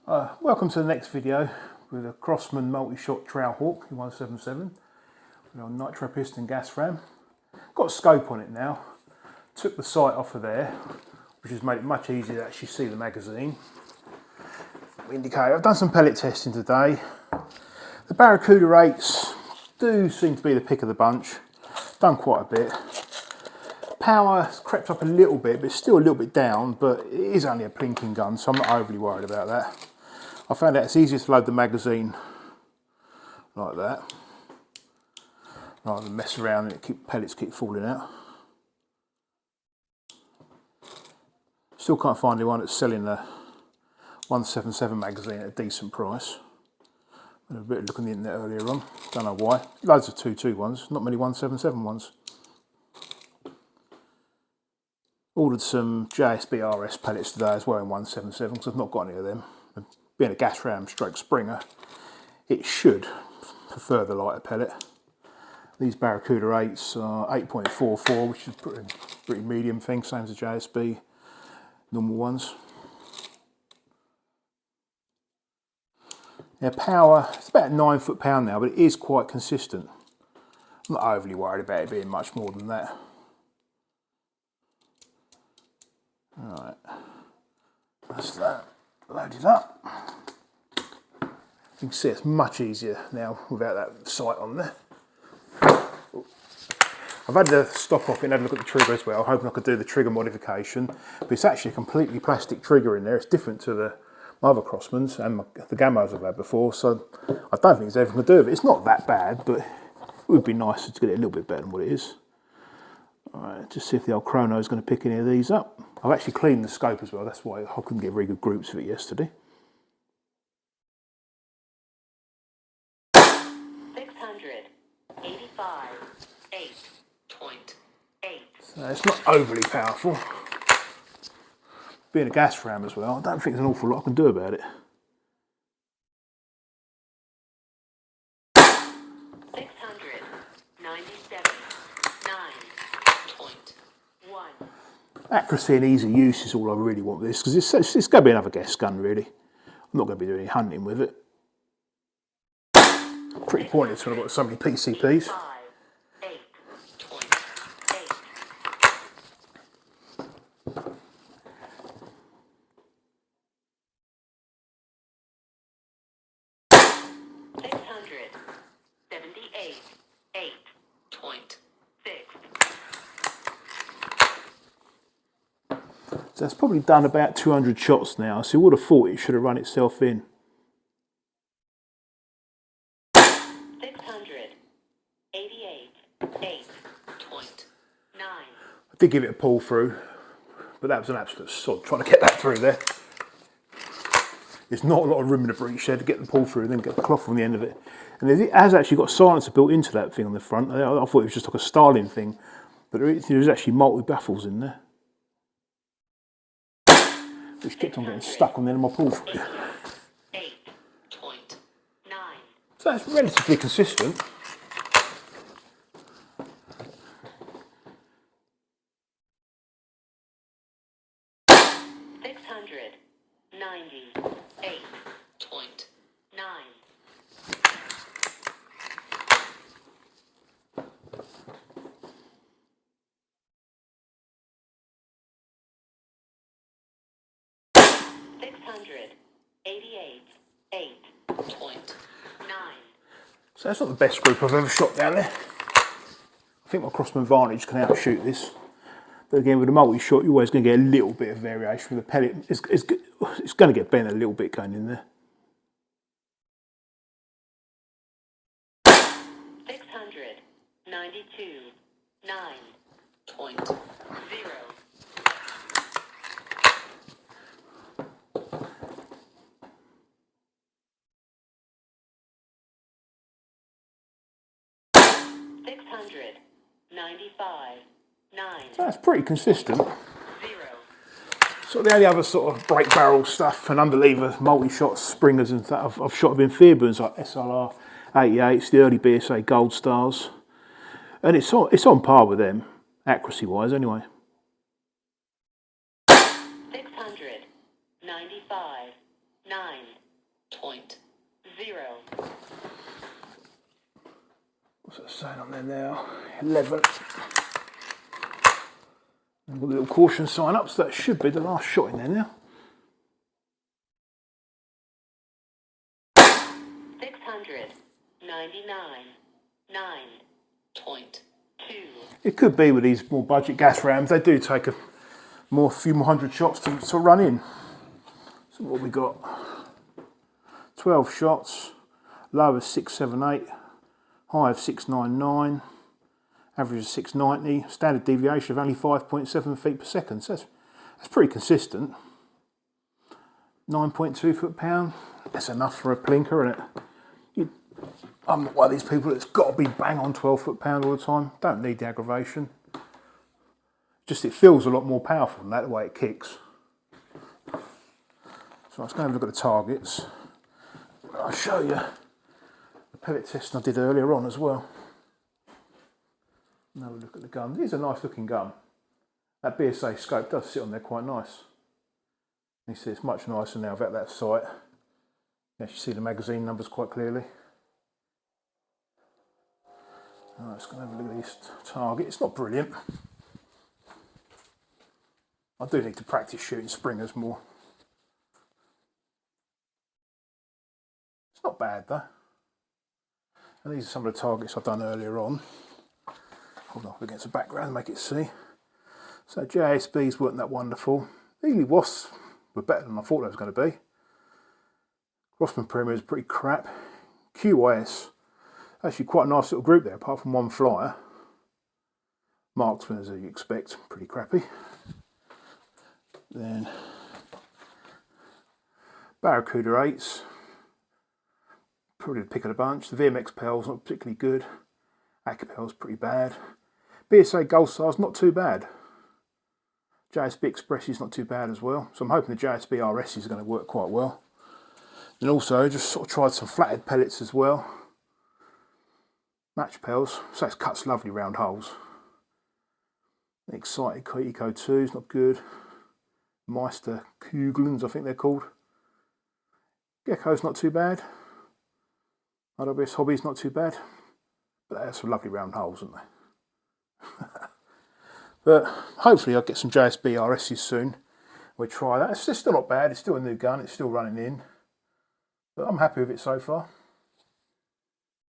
Welcome to the next video with a Crosman Multi-shot Trail Hawk in 177 with our Nitro Piston gas ram. Got a scope on it now. Took the sight off of there, which has made it much easier to actually see the magazine. Indicator. I've done some pellet testing today. The Barracuda 8s do seem to be the pick of the bunch. Done quite a bit. Power has crept up a little bit, but it's still a little bit down, but it is only a plinking gun, so I'm not overly worried about that. I found out it's easier to load the magazine like that, rather than mess around and pellets keep falling out. Still can't find anyone that's selling the 177 magazine at a decent price. I had a bit of look on the internet earlier on, don't know why. Loads of 2.2 ones, not many 177 ones. Ordered some JSB RS pellets today as well in 177 because I've not got any of them. And being a gas ram stroke Springer, it should prefer the lighter pellet. These Barracuda 8s are 8.44, which is pretty medium thing, same as the JSB normal ones. Now power, it's about 9 foot-pound now, but it is quite consistent. I'm not overly worried about it being much more than that. Alright, that's that loaded up. You can see it's much easier now without that sight on there. I've had to stop off and have a look at the trigger as well, hoping I could do the trigger modification, but it's actually a completely plastic trigger in there. It's different to the other Crosmans and the Gamos I've had before, so I don't think there's anything to do with it. It's not that bad, but it would be nicer to get it a little bit better than what it is. Alright, just see if the old Chrono is going to pick any of these up. I've actually cleaned the scope as well, that's why I couldn't get very good groups of it yesterday. 685, 8.8. So it's not overly powerful. Being a gas ram as well, I don't think there's an awful lot I can do about it. 697, 9.1. Accuracy and easy use is all I really want with this, because it's going to be another gas gun really. I'm not going to be doing any hunting with it. Pretty pointless when I've got so many PCPs. 8.6. So that's probably done about 200 shots now, so you would have thought it should have run itself in. 688, 8.9. I did give it a pull through, but that was an absolute sod trying to get that through there. There's not a lot of room in the breech there to get the pull through and then get the cloth on the end of it. And it has actually got a silencer built into that thing on the front. I thought it was just like a styling thing, but there's actually multi-baffles in there, which kept on getting stuck on the end of my pull through. 8.9. So that's relatively consistent. So that's not the best group I've ever shot down there. I think my Crosman Vantage can outshoot this. But again, with a multi-shot, you're always going to get a little bit of variation with the pellet. It's going to get bent a little bit going in there. 692, 9.0. 695, 9. So that's pretty consistent. So the only other sort of brake barrel stuff and underlever multi-shot springers and stuff I've shot with Fairburns like SLR 88s, the early BSA Gold Stars, and it's on par with them accuracy wise anyway. 695, 9.0. What's that saying on there now? 11. And got a little caution sign up, so that should be the last shot in there now. 699. 9.2. It could be with these more budget gas rams, they do take a few more hundred shots to run in. So what we got? 12 shots, low of 678, high of 699, average of 690, standard deviation of only 5.7 feet per second. So that's pretty consistent. 9.2 foot-pound, that's enough for a plinker, isn't it? I'm not one of these people that's got to be bang on 12 foot-pound all the time. Don't need the aggravation. Just it feels a lot more powerful than that, the way it kicks. So let's go have a look at the targets. I'll show you the pellet testing I did earlier on as well. Now we look at the gun. It is a nice looking gun. That BSA scope does sit on there quite nice. You see it's much nicer now at that sight. You actually see the magazine numbers quite clearly. Alright, let's go and have a look at this target. It's not brilliant. I do need to practice shooting springers more. It's not bad though. And these are some of the targets I've done earlier on. Hold on against the background and make it see. So JSBs weren't that wonderful. Really wasps were better than I thought they was going to be. Crosman Premier is pretty crap. QYS, actually quite a nice little group there, apart from one flyer. Marksman, as you expect, pretty crappy. Then Barracuda 8s, probably the pick of the bunch. The VMX Pel's not particularly good. Acapel's pretty bad. BSA Gold Star's not too bad. JSB Express is not too bad as well. So I'm hoping the JSB RS is going to work quite well. And also just sort of tried some flathead pellets as well. Match Pels, so it cuts lovely round holes. Excited Eco 2 is not good. Meister Kugelens, I think they're called. Gecko's not too bad. RWS Hobby's not too bad. But they're some lovely round holes, aren't they? But hopefully I'll get some JSB RSs soon. We'll try that. It's still not bad. It's still a new gun. It's still running in. But I'm happy with it so far.